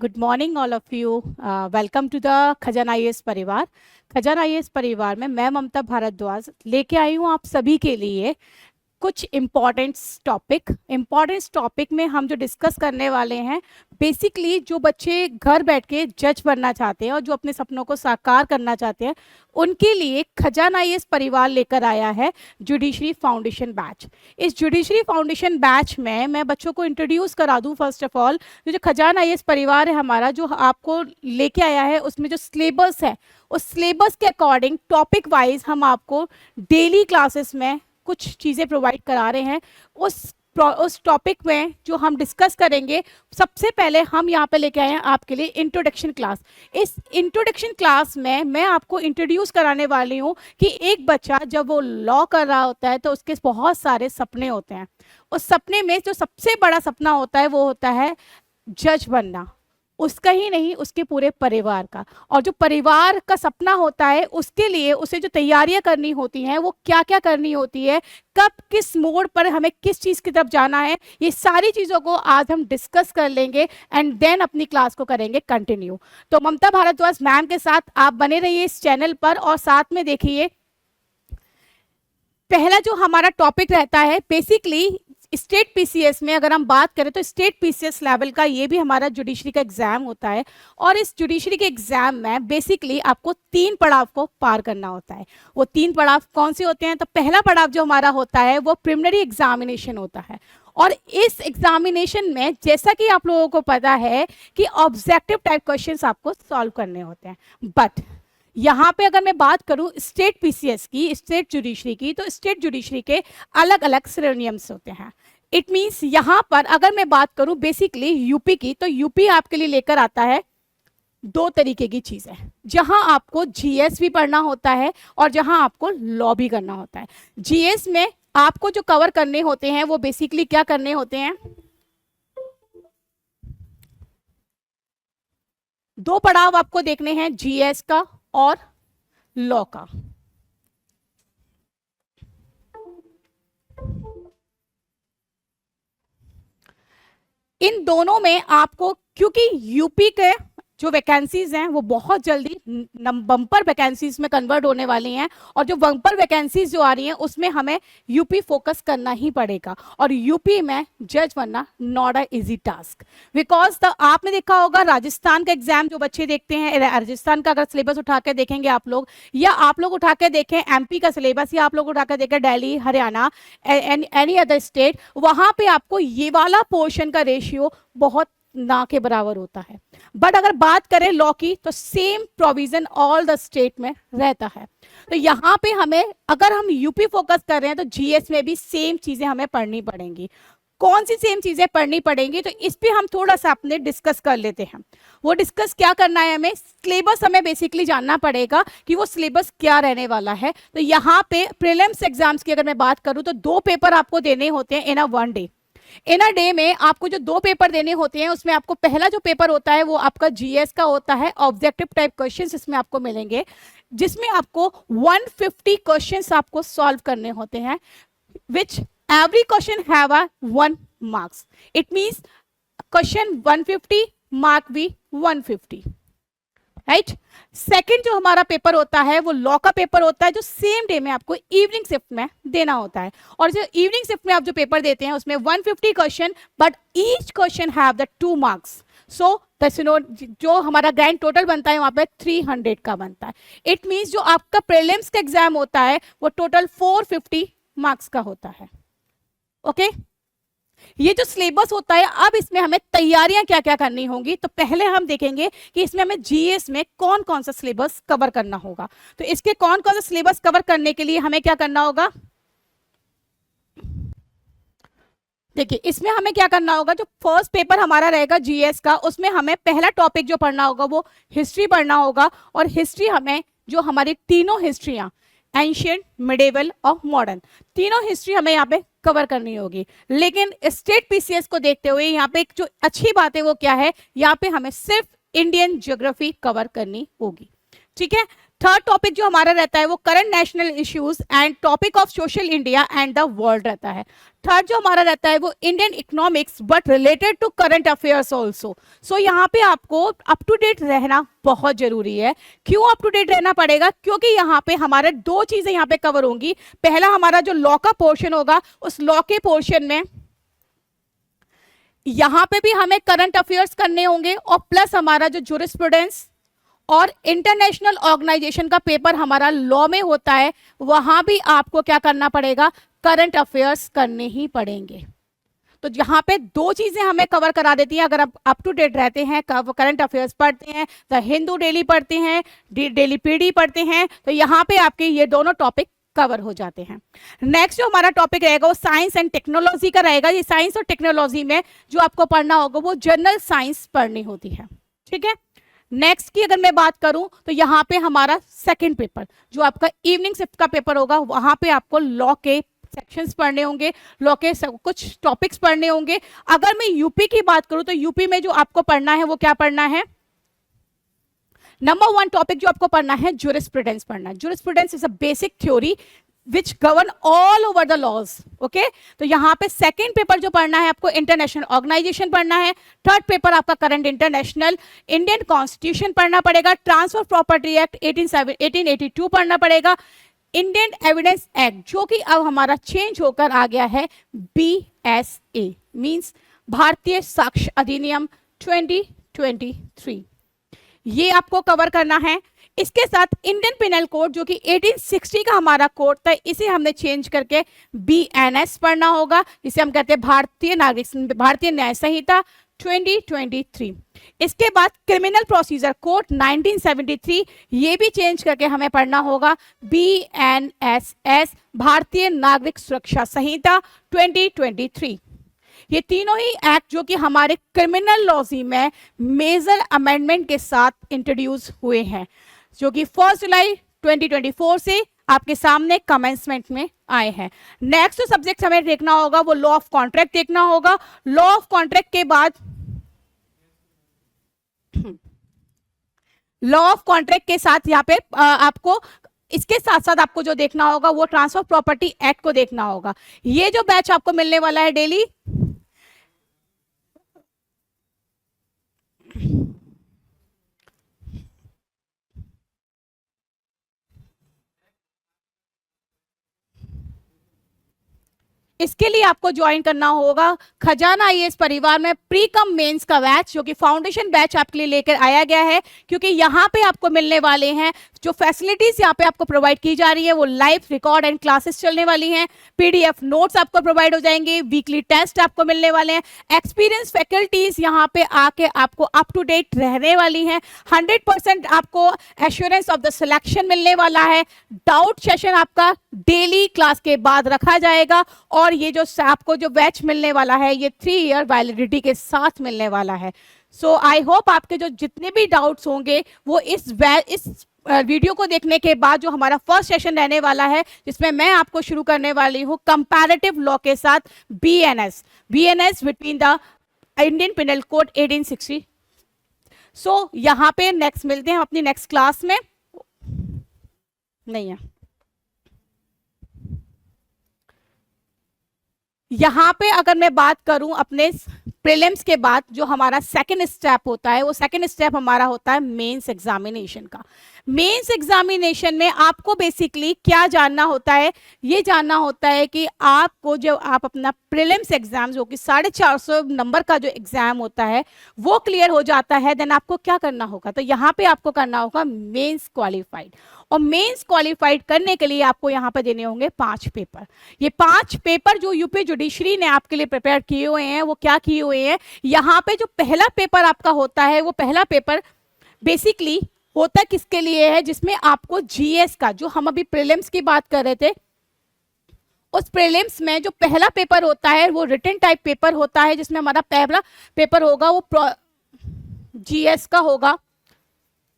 Good morning all of you. Welcome to the Khazana IAS परिवार। Khazana IAS परिवार में मैं ममता भारद्वाज लेके आई हूँ आप सभी के लिए कुछ इम्पॉर्टेंट टॉपिक में हम जो डिस्कस करने वाले हैं, बेसिकली जो बच्चे घर बैठ के जज बनना चाहते हैं और जो अपने सपनों को साकार करना चाहते हैं, उनके लिए खजाना आईएएस परिवार लेकर आया है जुडिशरी फाउंडेशन बैच। इस जुडिशरी फाउंडेशन बैच में मैं बच्चों को इंट्रोड्यूस करा दूं। फर्स्ट ऑफ ऑल, जो खजाना आईएएस परिवार है हमारा, जो आपको लेके आया है, उसमें जो सिलेबस है, उस सिलेबस के अकॉर्डिंग टॉपिक वाइज हम आपको डेली क्लासेस में कुछ चीज़ें प्रोवाइड करा रहे हैं। उस टॉपिक में जो हम डिस्कस करेंगे, सबसे पहले हम यहाँ पे लेके आए हैं आपके लिए इंट्रोडक्शन क्लास। इस इंट्रोडक्शन क्लास में मैं आपको इंट्रोड्यूस कराने वाली हूँ कि एक बच्चा जब वो लॉ कर रहा होता है तो उसके बहुत सारे सपने होते हैं। उस सपने में जो सबसे बड़ा सपना होता है वो होता है जज बनना, उसका ही नहीं, उसके पूरे परिवार का। और जो परिवार का सपना होता है, उसके लिए उसे जो तैयारियां करनी होती हैं, वो क्या क्या करनी होती है, कब किस मोड़ पर हमें किस चीज़ की तरफ जाना है, ये सारी चीज़ों को आज हम डिस्कस कर लेंगे एंड देन अपनी क्लास को करेंगे कंटिन्यू। तो ममता भारद्वाज मैम के साथ आप बने रहिए इस चैनल पर और साथ में देखिए पहला जो हमारा टॉपिक रहता है, बेसिकली स्टेट पीसीएस में अगर हम बात करें तो स्टेट पीसीएस लेवल का ये भी हमारा जुडिशरी का एग्जाम होता है। और इस जुडिशरी के एग्जाम में बेसिकली आपको 3 पड़ाव को पार करना होता है। वो 3 पड़ाव कौन से होते हैं? तो पहला पड़ाव जो हमारा होता है वो प्रिलिमिनरी एग्जामिनेशन होता है। और इस एग्जामिनेशन में, जैसा कि आप लोगों को पता है कि ऑब्जेक्टिव टाइप क्वेश्चंस आपको सॉल्व करने होते हैं। बट यहाँ पे अगर मैं बात करूं स्टेट पीसीएस की, स्टेट जुडिशरी की, तो स्टेट जुडिशरी के अलग अलग सिनोनिम्स होते हैं। इट मीन्स यहाँ पर अगर मैं बात करूं बेसिकली यूपी की, तो यूपी आपके लिए लेकर आता है 2 तरीके की चीजें, जहां आपको जीएस भी पढ़ना होता है और जहां आपको लॉ भी करना होता है। जीएस में आपको जो कवर करने होते हैं वो बेसिकली क्या करने होते हैं? 2 पड़ाव आपको देखने हैं, जीएस का और लॉ का। इन दोनों में आपको, क्योंकि यूपी के जो वैकेंसीज हैं वो बहुत जल्दी बम्पर वैकेंसीज में कन्वर्ट होने वाली हैं, और जो बम्पर वैकेंसीज जो आ रही हैं उसमें हमें यूपी फोकस करना ही पड़ेगा। और यूपी में जज बनना not a easy task, because आपने देखा होगा राजस्थान का एग्जाम जो बच्चे देखते हैं, राजस्थान का अगर सिलेबस उठा के देखेंगे आप लोग, या आप लोग उठा के देखें एमपी का सिलेबस, या आप लोग उठा के देखें Delhi, Haryana, any other state, वहां पे आपको ये वाला पोर्शन का रेशियो बहुत ना के बराबर होता है। बट अगर बात करें लॉ की, तो same provision all the state में रहता है। तो यहाँ पे हमें, अगर हम यूपी फोकस कर रहे हैं, तो जीएस में भी सेम चीजें हमें पढ़नी पड़ेंगी। कौन सी सेम चीजें पढ़नी पड़ेंगी? तो इस पे हम थोड़ा सा अपने डिस्कस कर लेते हैं। वो डिस्कस क्या करना है, हमें सिलेबस हमें बेसिकली जानना पड़ेगा कि वो सिलेबस क्या रहने वाला है। तो यहाँ पे प्रीलिम्स एग्जाम्स की अगर मैं बात करूँ तो 2 पेपर आपको देने होते हैं इन अ 1 डे। इन अ डे में आपको जो 2 पेपर देने होते हैं, उसमें आपको पहला जो पेपर होता है वो आपका जीएस का होता है। ऑब्जेक्टिव टाइप क्वेश्चंस इसमें आपको मिलेंगे, जिसमें आपको 150 क्वेश्चंस आपको सॉल्व करने होते हैं, which every question have a 1 marks. It means question 150, mark भी 150, राइट। सेकंड जो हमारा पेपर होता है वो लॉ का पेपर होता है, जो सेम डे में आपको इवनिंग शिफ्ट में देना होता है। और जो इवनिंग शिफ्ट में आप जो पेपर देते हैं उसमें 150 question, but each question have the 2 marks. So जो हमारा ग्रैंड टोटल बनता है वहां पे 300 का बनता है। इट मींस जो आपका प्रीलिम्स का एग्जाम होता है वो टोटल 450 मार्क्स का होता है। ओके, ये जो सिलेबस होता है, अब इसमें हमें तैयारियां क्या क्या करनी होंगी। तो पहले हम देखेंगे कि इसमें हमें जीएस में कौन कौन सा सिलेबस कवर करना होगा। तो इसके कौन कौन सा सिलेबस कवर करने के लिए हमें क्या करना होगा? देखिए, इसमें हमें क्या करना होगा, जो फर्स्ट पेपर हमारा रहेगा जीएस का, उसमें हमें पहला टॉपिक जो पढ़ना होगा वो हिस्ट्री पढ़ना होगा। और हिस्ट्री हमें, जो हमारी तीनों हिस्ट्रियां, एंशियंट, मिडेवल और मॉडर्न, तीनों हिस्ट्री हमें यहाँ पे कवर करनी होगी। लेकिन स्टेट पीसीएस को देखते हुए यहाँ पे एक जो अच्छी बात है वो क्या है, यहाँ पे हमें सिर्फ इंडियन ज्योग्राफी कवर करनी होगी। ठीक है, थर्ड टॉपिक जो हमारा रहता है वो current national issues and topic of social India and the world रहता है। थर्ड जो हमारा रहता है वो Indian economics but related to current affairs also. So यहाँ पे आपको अप टू डेट रहना बहुत जरूरी है। क्यों अप टू डेट रहना पड़ेगा? क्योंकि यहाँ पे हमारे दो चीजें यहाँ पे कवर होंगी। पहला हमारा जो लॉ का पोर्शन होगा, उस लॉ के पोर्शन में यहाँ पे भी हमें करंट अफेयर्स करने होंगे और प्लस हमारा जो ज्यूरिस्प्रूडेंस और इंटरनेशनल ऑर्गेनाइजेशन का पेपर हमारा लॉ में होता है, वहां भी आपको क्या करना पड़ेगा? करंट अफेयर्स करने ही पड़ेंगे। तो यहाँ पे दो चीजें हमें कवर करा देती हैं। अगर आप अप टू डेट रहते हैं, करंट अफेयर्स पढ़ते हैं, द हिंदू डेली पढ़ते हैं, डेली पीडी पढ़ते हैं, तो यहाँ पे आपके ये दोनों टॉपिक कवर हो जाते हैं। नेक्स्ट जो हमारा टॉपिक रहेगा वो साइंस एंड टेक्नोलॉजी का रहेगा। ये साइंस और टेक्नोलॉजी में जो आपको पढ़ना होगा वो जनरल साइंस पढ़नी होती है, ठीक है। नेक्स्ट की अगर मैं बात करूं तो यहाँ पे हमारा सेकंड पेपर जो आपका इवनिंग शिफ्ट का पेपर होगा, वहां पे आपको लॉ के सेक्शंस पढ़ने होंगे, लॉ के कुछ टॉपिक्स पढ़ने होंगे। अगर मैं यूपी की बात करूं तो यूपी में जो आपको पढ़ना है वो क्या पढ़ना है? नंबर वन टॉपिक जो आपको पढ़ना है ज्यूरिस्प्रूडेंस पढ़ना है। Jurisprudence is a basic theory which govern all over the laws, okay. तो यहाँ पे सेकंड पेपर जो पढ़ना है आपको इंटरनेशनल ऑर्गेनाइजेशन पढ़ना है। थर्ड पेपर आपका करंट इंटरनेशनल, इंडियन कॉन्स्टिट्यूशन पढ़ना पड़ेगा, ट्रांसफर प्रॉपर्टी एक्ट 1882 पढ़ना पड़ेगा, इंडियन एविडेंस एक्ट जो कि अब हमारा चेंज होकर आ गया है BSA मींस भारतीय साक्ष्य अधिनियम 2023, ये आपको कवर करना है। इसके साथ इंडियन पिनल कोड जो कि 1860 का हमारा कोड था, इसे हमने चेंज करके BNS पढ़ना होगा, जिसे हम कहते हैं भारतीय न्याय संहिता 2023। इसके बाद क्रिमिनल प्रोसीजर कोड 1973, ये भी चेंज करके हमें पढ़ना होगा BNSS भारतीय नागरिक सुरक्षा संहिता 2023। ये तीनों ही एक्ट जो कि हमारे क्रिमिनल लॉजी में मेजर अमेंडमेंट के साथ इंट्रोड्यूस हुए हैं, जो कि 1 जुलाई 2024 से आपके सामने कमेंसमेंट में आए हैं। नेक्स्ट जो सब्जेक्ट हमें देखना होगा वो लॉ ऑफ कॉन्ट्रैक्ट देखना होगा। लॉ ऑफ कॉन्ट्रैक्ट के बाद लॉ ऑफ कॉन्ट्रैक्ट के साथ यहाँ पे आपको इसके साथ साथ आपको जो देखना होगा वो ट्रांसफर प्रॉपर्टी एक्ट को देखना होगा। ये जो बैच आपको मिलने वाला है डेली, इसके लिए आपको ज्वाइन करना होगा खजाना आईएएस परिवार में प्री कम मेंस का बैच, जो कि फाउंडेशन बैच आपके लिए लेकर आया गया है। क्योंकि यहाँ पे आपको मिलने वाले हैं जो फैसिलिटीज यहाँ पे आपको प्रोवाइड की जा रही है वो लाइव रिकॉर्ड एंड क्लासेस चलने वाली हैं, PDF नोट्स आपको प्रोवाइड हो जाएंगे, वीकली टेस्ट आपको मिलने वाले हैं, एक्सपीरियंस फैकल्टीज यहाँ पे आके आपको अप टू डेट रहने वाली हैं, 100% आपको एश्योरेंस ऑफ द सिलेक्शन मिलने वाला है, डाउट सेशन आपका डेली क्लास के बाद रखा जाएगा, और ये जो आपको जो बैच मिलने वाला है ये 3 ईयर वैलिडिटी के साथ मिलने वाला है। सो आई होप आपके जो जितने भी डाउट्स होंगे वो इस वीडियो को देखने के बाद जो हमारा फर्स्ट सेशन रहने वाला है, जिसमें मैं आपको शुरू करने वाली हूँ कंपैरेटिव लॉ के साथ BNS between the Indian penal code 1860। सो यहाँ पे नेक्स्ट मिलते हैं अपनी नेक्स्ट क्लास में। नहीं है यहाँ पे, अगर मैं बात करूं अपने प्रीलिम्स के बाद जो हमारा सेकंड स्टेप होता है, वो सेकंड स्टेप हमारा होता है मेंस एग्जामिनेशन का। मेंस एग्जामिनेशन में आपको बेसिकली क्या जानना होता है? ये जानना होता है कि आपको जब आप अपना प्रीलिम्स एग्जाम जो कि 450 नंबर का जो एग्जाम होता है वो क्लियर हो जाता है, देन आपको क्या करना होगा? तो यहाँ पे आपको करना होगा मेंस क्वालिफाइड, और मेंस क्वालिफाइड करने के लिए आपको यहाँ पे देने होंगे 5 पेपर। ये 5 पेपर जो यूपी जुडिशरी ने आपके लिए प्रिपेयर किए हुए हैं वो क्या किए हुए हैं? यहाँ पे जो पहला पेपर आपका होता है वो पहला पेपर बेसिकली होता किसके लिए है? जिसमें आपको GS का, जो हम अभी प्रीलिम्स की बात कर रहे थे, उस प्रीलिम्स में जो पहला पेपर होता है वो रिटन टाइप पेपर होता है, जिसमें हमारा पहला पेपर होगा वो GS का होगा।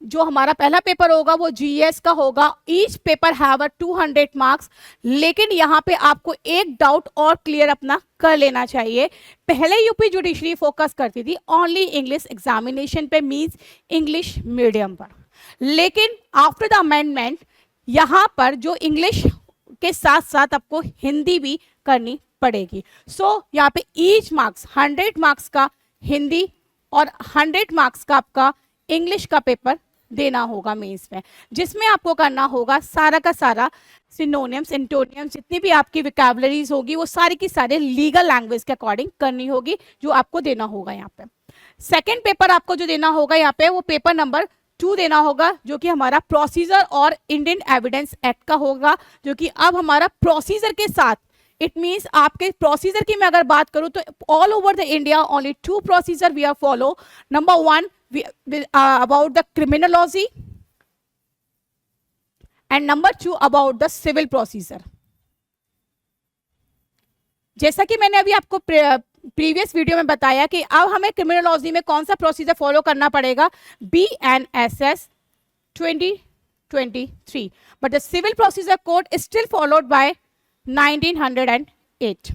जो हमारा पहला पेपर होगा वो GS का होगा। ईच पेपर हैव 200 मार्क्स, लेकिन यहाँ पे आपको एक डाउट और क्लियर अपना कर लेना चाहिए। पहले यूपी जुडिशरी फोकस करती थी ओनली इंग्लिश एग्जामिनेशन पे, मींस इंग्लिश मीडियम पर, लेकिन आफ्टर द अमेंडमेंट यहाँ पर जो इंग्लिश के साथ साथ आपको हिंदी भी करनी पड़ेगी। सो यहाँ पे ईच मार्क्स 100 मार्क्स का हिंदी और 100 मार्क्स का आपका इंग्लिश का पेपर देना होगा मेंस में, जिसमें आपको करना होगा सारा का सारा सिनोनिम्स, एंटोनियम्स, जितनी भी आपकी विकैबुलरीज होगी वो सारी की सारे लीगल लैंग्वेज के अकॉर्डिंग करनी होगी, जो आपको देना होगा यहाँ पे। सेकेंड पेपर आपको जो देना होगा यहाँ पे वो पेपर नंबर 2 देना होगा, जो कि हमारा प्रोसीजर और इंडियन एविडेंस एक्ट का होगा, जो कि अब हमारा प्रोसीजर के साथ, इट मीन्स आपके प्रोसीजर की मैं अगर बात करूं तो all over the India only 2 procedure we are follow. Number 1 about the criminology and number 2 about the civil procedure। जैसा कि मैंने अभी आपको प्रीवियस वीडियो में बताया कि अब हमें क्रिमिनोलॉजी में कौन सा प्रोसीजर फॉलो करना पड़ेगा, BNSS 2023, but the civil procedure code is still followed by 1908,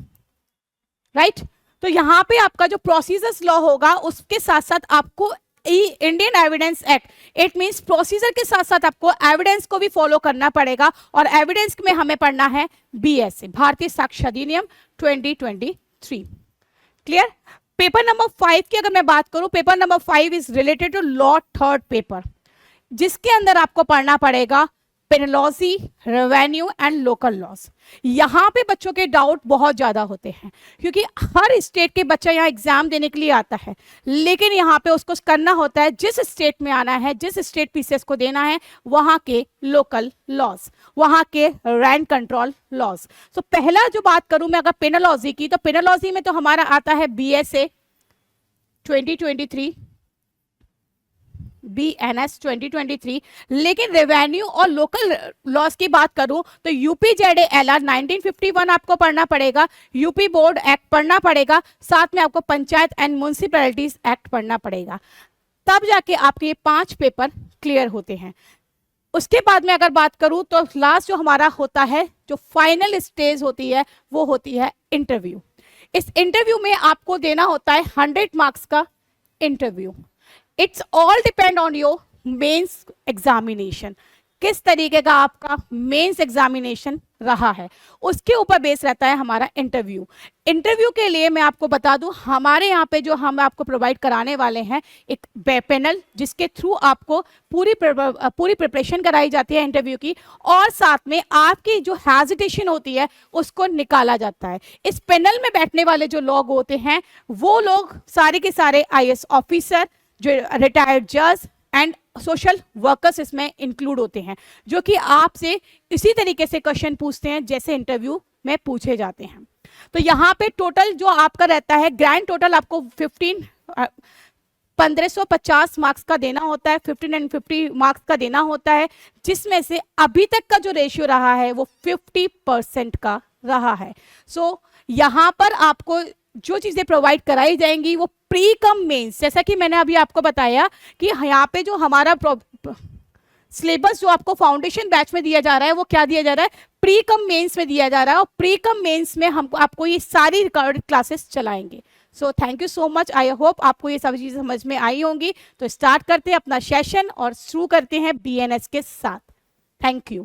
right. तो यहाँ पे आपका जो प्रोसीजर्स लॉ होगा उसके साथ साथ आपको Indian evidence act, it means procedure के साथ साथ आपको एविडेंस को भी फॉलो करना पड़ेगा, और एविडेंस में हमें पढ़ना है BSA, भारतीय साक्ष्य अधिनियम 2023। क्लियर। पेपर नंबर 5 की अगर मैं बात करूं, paper number 5 is related to law third paper, जिसके अंदर आपको पढ़ना पड़ेगा penology, revenue and local laws. यहाँ पे बच्चों के डाउट बहुत ज़्यादा होते हैं, क्योंकि हर स्टेट के बच्चा यहाँ एग्जाम देने के लिए आता है, लेकिन यहाँ पे उसको करना होता है जिस स्टेट में आना है, जिस स्टेट पीसीएस को देना है, वहाँ के लोकल लॉज, वहाँ के रैंक कंट्रोल लॉज। तो पहला जो बात करूँ मैं अगर पेनोलॉजी की, तो पेनोलॉजी में तो हमारा आता है BSA 2023, BNS 2023, लेकिन रेवेन्यू और लोकल लॉस की बात करूं तो UPZALR 1951 आपको पढ़ना पड़ेगा, यूपी बोर्ड एक्ट पढ़ना पड़ेगा, साथ में आपको पंचायत एंड म्युनिसिपैलिटीज एक्ट पढ़ना पड़ेगा, तब जाके आपके ये 5 पेपर क्लियर होते हैं। उसके बाद में अगर बात करूं तो लास्ट जो हमारा होता है, जो फाइनल स्टेज होती है, वो होती है इंटरव्यू। इस इंटरव्यू में आपको देना होता है 100 मार्क्स का interview. It's all depend on your mains examination, किस तरीके का आपका मेंस एग्जामिनेशन रहा है, उसके ऊपर बेस रहता है हमारा इंटरव्यू। इंटरव्यू के लिए मैं आपको बता दूं, हमारे यहाँ पे जो हम आपको प्रोवाइड कराने वाले हैं एक पैनल, जिसके थ्रू आपको पूरी प्रिपरेशन कराई जाती है इंटरव्यू की, और साथ में आपकी जो हेजिटेशन होती है उसको निकाला जाता है। इस पैनल में बैठने वाले जो लोग होते हैं वो लोग सारे के सारे IAS ऑफिसर, जो रिटायर्ड जज एंड सोशल वर्कर्स इसमें इंक्लूड होते हैं, जो कि आपसे इसी तरीके से क्वेश्चन पूछते हैं जैसे इंटरव्यू में पूछे जाते हैं। तो यहाँ पे टोटल जो आपका रहता है, ग्रैंड टोटल आपको 1550 मार्क्स का देना होता है, 1550 मार्क्स का देना होता है, जिसमें से अभी तक का जो रेशियो रहा है वो 50% का रहा है। सो यहाँ पर आपको जो चीजें प्रोवाइड कराई जाएंगी वो प्री कम मेंस, जैसा कि मैंने अभी आपको बताया कि यहाँ पे जो हमारा सिलेबस जो आपको फाउंडेशन बैच में दिया जा रहा है वो क्या दिया जा रहा है, प्री कम मेंस में दिया जा रहा है, और प्री कम मेंस में हम आपको ये सारी रिकॉर्डेड क्लासेस चलाएंगे। So thank you so much, I hope आपको ये सब चीजें समझ में आई होंगी। तो स्टार्ट करते हैं अपना सेशन और शुरू करते हैं BNS के साथ। Thank you.